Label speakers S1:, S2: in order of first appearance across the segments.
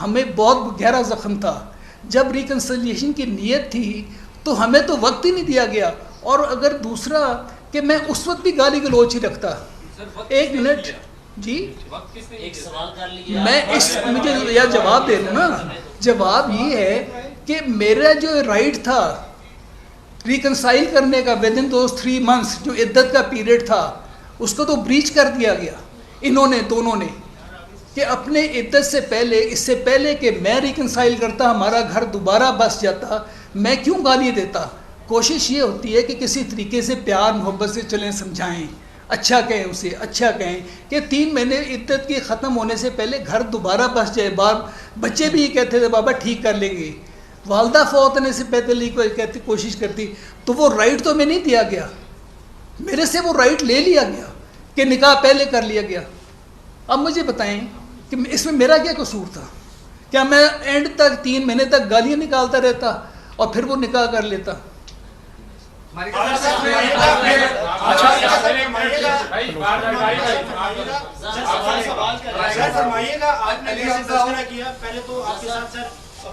S1: ہمیں بہت گہرا زخم تھا. جب ریکنسلیشن کی نیت تھی تو ہمیں تو وقت ہی نہیں دیا گیا. اور اگر دوسرا کہ میں اس وقت بھی گالی گلوچ ہی رکھتا. ایک منٹ جی,
S2: ایک سوال کر لیا
S1: میں اس مجھے یا جواب دے دوں نا. جواب یہ ہے کہ میرا جو رائٹ تھا ریکنسائل کرنے کا ود ان دوز 3 months جو عدت کا پیریڈ تھا, اس کو تو بریچ کر دیا گیا انہوں نے, دونوں نے, کہ اپنے عدت سے پہلے, اس سے پہلے کہ میں ریکنسائل کرتا, ہمارا گھر دوبارہ بس جاتا, میں کیوں گالی دیتا. کوشش یہ ہوتی ہے کہ کسی طریقے سے پیار محبت سے چلیں, سمجھائیں, اچھا کہیں اسے, اچھا کہیں کہ 3 مہینے عدت کی ختم ہونے سے پہلے گھر دوبارہ بس جائے. بچے بھی یہ کہتے تھے بابا ٹھیک کر لیں گے. والدہ فوت ہونے سے پہلے کہتی کوشش کرتی, تو وہ رائٹ تو میں نہیں دیا گیا, میرے سے وہ رائٹ لے لیا گیا کہ نکاح پہلے کر لیا گیا. اب مجھے بتائیں کہ اس میں میرا کیا قصور تھا؟ کیا میں اینڈ تک 3 مہینے تک گالیاں نکالتا رہتا اور پھر وہ نکاح کر لیتا؟
S3: پہلے تو آپ کے ساتھ سر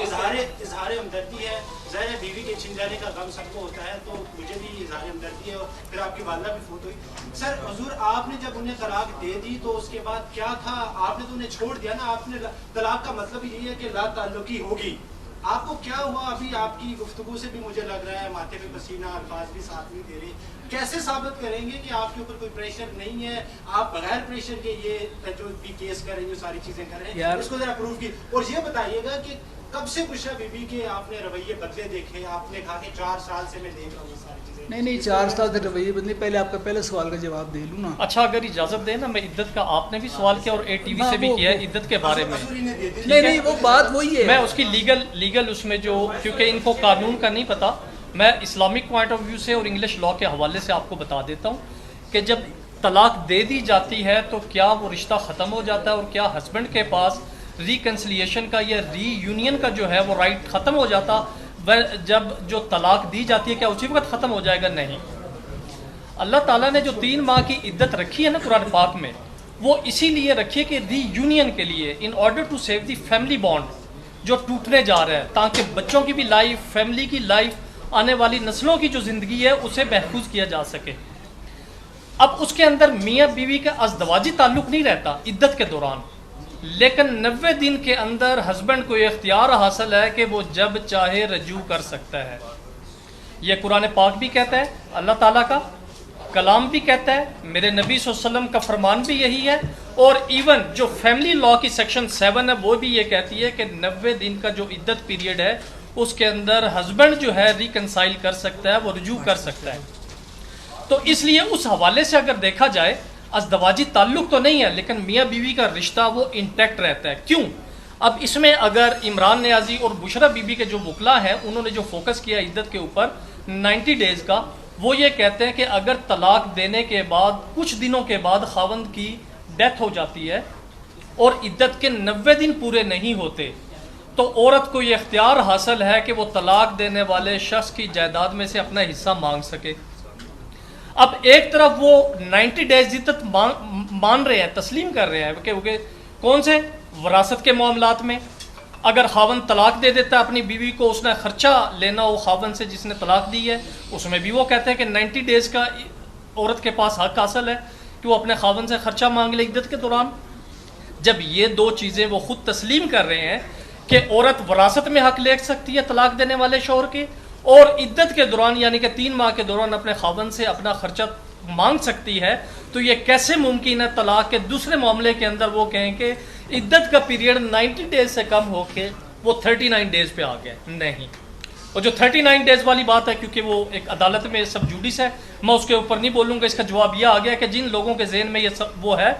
S3: اظہار ہمدردی ہے. ظاہر بیوی کے چھن جانے کا غم سب کو ہوتا ہے, تو مجھے بھی اظہار ہمدردی ہے. اور پھر آپ کی والدہ بھی فوت ہوئی. سر حضور آپ نے جب انہیں طلاق دے دی تو اس کے بعد کیا تھا؟ آپ نے تو انہیں چھوڑ دیا نا. آپ نے طلاق کا مطلب یہی ہے کہ لا تعلقی ہوگی. آپ کو کیا ہوا؟ ابھی آپ کی گفتگو سے بھی مجھے لگ رہا ہے ماتھے پہ پسینہ, الفاظ بھی ساتھ نہیں دے رہے. کیسے ثابت کریں گے کہ آپ کے اوپر کوئی پریشر نہیں ہے؟ آپ بغیر پریشر کے یہ جو بھی کیس کر رہے ہیں, ساری چیزیں کر رہے ہیں, اس کو ذرا پروف کی. اور یہ بتائیے گا کہ کب سے بشریٰ بی بی کے آپ نے رویے بدلے دیکھے؟ آپ نے کہا کہ 4 سال سے میں دیکھ رہا ہوں ساری چیزیں.
S1: نہیں 4 سال سے رویے بدلے. پہلے آپ کا پہلے سوال کا جواب دے لوں نا.
S4: اچھا اگر اجازت دیں نا, میں عدت کا آپ نے بھی سوال کیا اور ATV سے بھی کیا ہے عدت کے بارے میں.
S1: نہیں وہ بات وہی ہے.
S4: میں اس کی لیگل اس میں جو, کیونکہ ان کو قانون کا نہیں پتا, میں اسلامک پوائنٹ آف ویو سے اور انگلش لا کے حوالے سے آپ کو بتا دیتا ہوں کہ جب طلاق دے دی جاتی ہے تو کیا وہ رشتہ ختم ہو جاتا ہے, اور کیا ہسبینڈ کے پاس ریکنسلیشن کا یا ری یونین کا جو ہے وہ رائٹ ختم ہو جاتا جب جو طلاق دی جاتی ہے, کیا اسی وقت ختم ہو جائے گا؟ نہیں. اللہ تعالیٰ نے جو 3 ماہ کی عدت رکھی ہے نا قرآن پاک میں, وہ اسی لیے رکھی ہے کہ ری یونین کے لیے, in order to save the family bond جو ٹوٹنے جا رہا ہے, تاکہ بچوں کی بھی لائف, فیملی کی لائف, آنے والی نسلوں کی جو زندگی ہے اسے محفوظ کیا جا سکے. اب اس کے اندر میاں بیوی کا ازدواجی تعلق نہیں رہتا عدت کے دوران, لیکن 90 دن کے اندر ہسبینڈ کو یہ اختیار حاصل ہے کہ وہ جب چاہے رجوع کر سکتا ہے. یہ قرآن پاک بھی کہتا ہے, اللہ تعالیٰ کا کلام بھی کہتا ہے, میرے نبی صلی اللہ علیہ وسلم کا فرمان بھی یہی ہے, اور ایون جو فیملی لا کی سیکشن 7 ہے وہ بھی یہ کہتی ہے کہ 90 دن کا جو عدت پیریڈ ہے اس کے اندر ہسبینڈ جو ہے ریکنسائل کر سکتا ہے, وہ رجوع کر سکتا ہے. تو اس لیے اس حوالے سے اگر دیکھا جائے ازدواجی تعلق تو نہیں ہے, لیکن میاں بیوی کا رشتہ وہ انٹیکٹ رہتا ہے. کیوں؟ اب اس میں اگر عمران نیازی اور بشریٰ بی بی کے جو وکلا ہیں انہوں نے جو فوکس کیا عدت کے اوپر 90 ڈیز کا, وہ یہ کہتے ہیں کہ اگر طلاق دینے کے بعد کچھ دنوں کے بعد خاوند کی ڈیتھ ہو جاتی ہے اور عدت کے 90 دن پورے نہیں ہوتے, تو عورت کو یہ اختیار حاصل ہے کہ وہ طلاق دینے والے شخص کی جائیداد میں سے اپنا حصہ مانگ سکے. اب ایک طرف وہ 90 ڈیز عدت مان رہے ہیں, تسلیم کر رہے ہیں کہ کون سے وراثت کے معاملات میں اگر خاوند طلاق دے دیتا ہے اپنی بیوی کو, اس نے خرچہ لینا ہو خاوند سے جس نے طلاق دی ہے, اس میں بھی وہ کہتے ہیں کہ 90 ڈیز کا عورت کے پاس حق حاصل ہے کہ وہ اپنے خاوند سے خرچہ مانگ لے عدت کے دوران. جب یہ 2 چیزیں وہ خود تسلیم کر رہے ہیں کہ عورت وراثت میں حق لے سکتی ہے طلاق دینے والے شوہر کے, اور عدت کے دوران یعنی کہ 3 ماہ کے دوران اپنے خاوند سے اپنا خرچہ مانگ سکتی ہے, تو یہ کیسے ممکن ہے طلاق کے دوسرے معاملے کے اندر وہ کہیں کہ عدت کا پیریڈ 90 ڈیز سے کم ہو کے وہ 39 ڈیز پہ آ گیا؟ نہیں. اور جو 39 ڈیز والی بات ہے, کیونکہ وہ ایک عدالت میں سب جوڈس ہے, میں اس کے اوپر نہیں بولوں گا. اس کا جواب یہ آ گیا کہ جن لوگوں کے ذہن میں یہ وہ ہے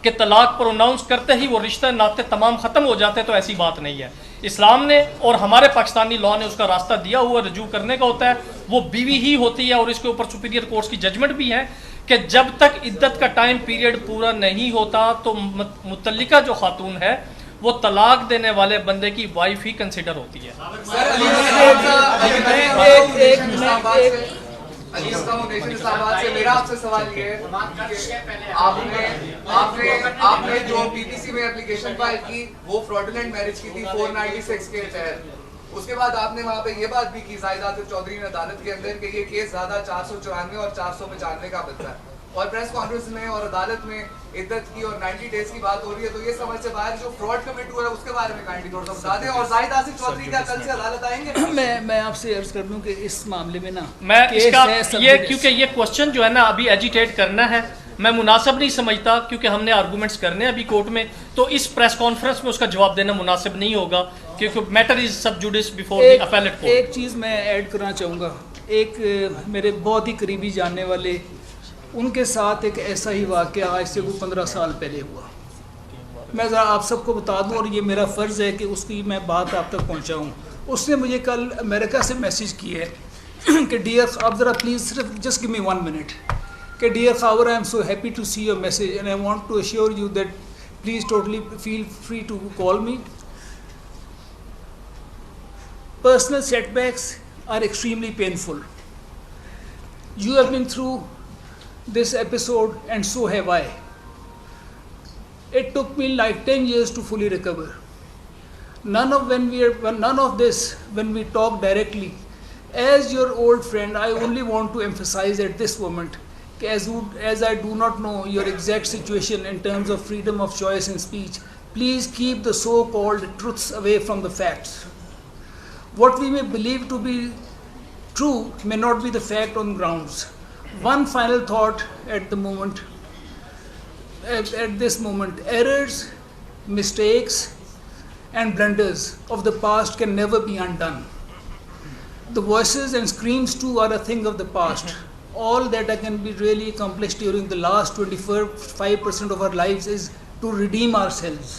S4: کہ طلاق پروناؤنس کرتے ہی وہ رشتہ ناطے تمام ختم ہو جاتے ہیں, تو ایسی بات نہیں ہے. اسلام نے اور ہمارے پاکستانی لاء نے اس کا راستہ دیا ہوا رجوع کرنے کا ہوتا ہے, وہ بیوی ہی ہوتی ہے, اور اس کے اوپر سپیریئر کورٹس کی ججمنٹ بھی ہے کہ جب تک عدت کا ٹائم پیریڈ پورا نہیں ہوتا تو متعلقہ جو خاتون ہے وہ طلاق دینے والے بندے کی وائف ہی کنسیڈر ہوتی ہے.
S5: عزیز فاؤنڈیشن اسلام آباد سے میرا آپ سے سوال یہ ہے کہ آپ نے جو پی ٹی سی میں اپلیکیشن فائل کی وہ فراڈولنٹ میرج کی تھی 496 کے تحت. اس کے بعد آپ نے وہاں پہ یہ بات بھی کی زاہد آصف چودھری نے عدالت کے اندر کہ یہ کیس زیادہ 494 اور 495 کا بنتا ہے, اور پریس کانفرنس میں اور عدالت میں عدت کی اور 90 ڈیز کی بات ہو رہی ہے. تو یہ سمجھ سے باہر جو فراڈ کمٹ ہوا ہے اس کے بارے میں کائنڈلی تھوڑا سا بتا دیں. اور زاہد آصف چودھری کیا کل سے عدالت آئیں گے؟
S1: میں آپ سے عرض کر دوں کہ اس معاملے میں نا
S4: میں اس کا یہ کیونکہ یہ کوشچن جو ہے نا ابھی ایجیٹیٹ کرنا ہے میں مناسب نہیں سمجھتا, کیونکہ ہم نے آرگومنٹس کرنے ہیں ابھی کورٹ میں, تو اس پریس کانفرنس میں اس کا جواب دینا مناسب نہیں ہوگا کیونکہ matter is sub judice before the appellate court.
S1: ایک چیز میں ایڈ کرنا چاہوں گا. ایک میرے بہت ہی قریبی جاننے والے, ان کے ساتھ ایک ایسا ہی واقعہ آج سے وہ 15 سال پہلے ہوا. میں ذرا آپ سب کو بتا دوں, اور یہ میرا فرض ہے کہ اس کی میں بات آپ تک پہنچاؤں. اس نے مجھے کل امریکہ سے میسیج کیا ہے کہ ڈیئر آپ ذرا پلیز صرف جسٹ گیو می 1 منٹ, کہ dear Khawar I am so happy to see your message and I want to assure you that please totally feel free to call me. Personal setbacks are extremely painful. You have been through this episode and so have I. It took me like 10 years to fully recover. None of this when we talk directly. As your old friend, I only want to emphasize at this moment, as I do not know your exact situation in terms of freedom of choice in speech, please keep the so-called truths away from the facts. What we may believe to be true may not be the fact on grounds. One final thought at this moment, errors, mistakes and blunders of the past can never be undone. The voices and screams too are a thing of the past. All that can be really accomplished during the last 25% of our lives is to redeem ourselves.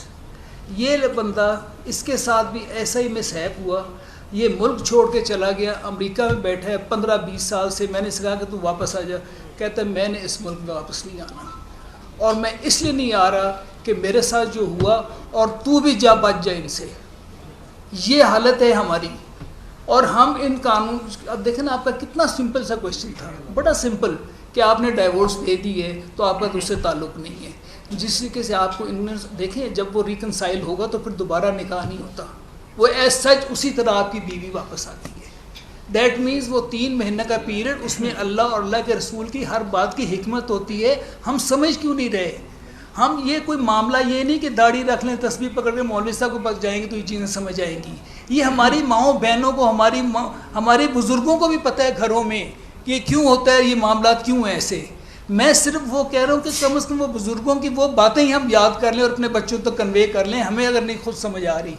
S1: یہ بندہ اس کے ساتھ بھی ایسا ہی مسہیپ ہوا, یہ ملک چھوڑ کے چلا گیا, امریکہ میں بیٹھا ہے 15-20 سال سے. میں نے اس کہا کہ تو واپس آ جا, کہتا ہے میں نے اس ملک میں واپس نہیں آنا, اور میں اس لیے نہیں آ رہا کہ میرے ساتھ جو ہوا اور تو بھی جا بچ جائے ان سے. یہ حالت ہے ہماری. اور ہم ان قانون, اب دیکھیں نا آپ کا کتنا سمپل سا کوشچن تھا, بڑا سمپل, کہ آپ نے ڈائیورس دے دی ہے تو آپ کا تو اس سے تعلق نہیں ہے. جس طریقے سے آپ کو دیکھیں جب وہ ریکنسائل ہوگا تو پھر دوبارہ نکاح نہیں ہوتا, وہ ایز سچ اسی طرح آپ کی بیوی واپس آتی ہے. دیٹ مینز وہ 3 مہینے کا پیریڈ, اس میں اللہ اور اللہ کے رسول کی ہر بات کی حکمت ہوتی ہے. ہم سمجھ کیوں نہیں رہے؟ ہم یہ کوئی معاملہ یہ نہیں کہ داڑھی رکھ لیں, تسبیح پکڑ کے مولوی صاحب کو پاس جائیں گے تو یہ چیزیں سمجھ آئیں گی. یہ ہماری ماؤں بہنوں کو, ہماری بزرگوں کو بھی پتہ ہے گھروں میں کہ کیوں ہوتا ہے, یہ معاملات کیوں ہیں ایسے. میں صرف وہ کہہ رہا ہوں کہ کم از کم وہ بزرگوں کی وہ باتیں ہی ہم یاد کر لیں اور اپنے بچوں تک کنوے کر لیں, ہمیں اگر نہیں خود سمجھ آ رہی.